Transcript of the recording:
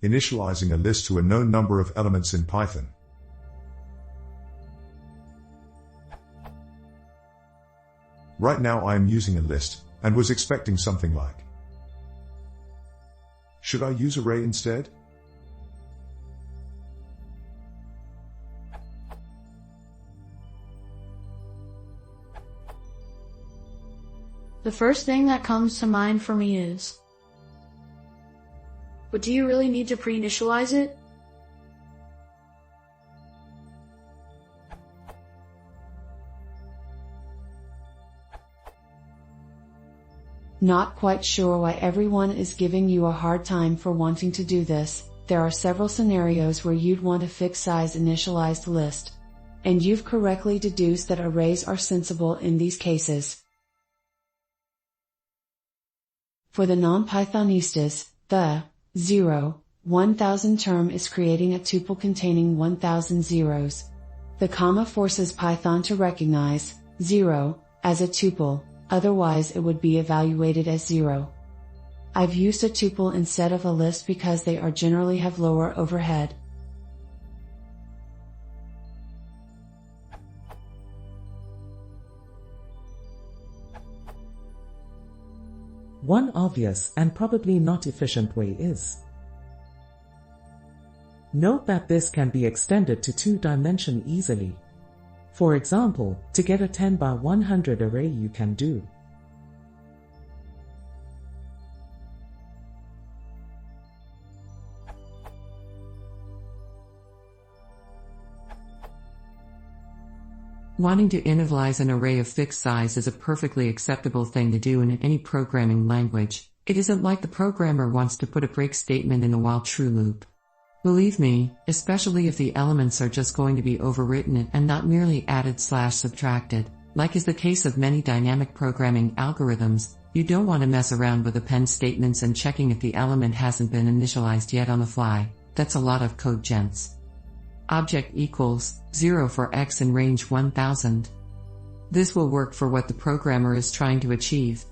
Initializing a list to a known number of elements in Python. Right now I am using a list, and was expecting something like, should I use array instead? The first thing that comes to mind for me is, but do you really need to pre-initialize it? Not quite sure why everyone is giving you a hard time for wanting to do this. There are several scenarios where you'd want a fixed size initialized list. And you've correctly deduced that arrays are sensible in these cases. For the non-Pythonistas, the 1000 term is creating a tuple containing 1000 zeros. The comma forces Python to recognize 0 as a tuple, otherwise it would be evaluated as 0. I've used a tuple instead of a list because they are generally have lower overhead. One obvious and probably not efficient way is, note that this can be extended to 2-dimension easily. For example, to get a 10 by 100 array you can do Wanting to initialize an array of fixed size is a perfectly acceptable thing to do in any programming language. It isn't like the programmer wants to put a break statement in a while true loop. Believe me, especially if the elements are just going to be overwritten and not merely added/subtracted, like is the case of many dynamic programming algorithms, you don't want to mess around with append statements and checking if the element hasn't been initialized yet on the fly. That's a lot of code, gents. Object equals 0 for x in range 1000. This will work for what the programmer is trying to achieve,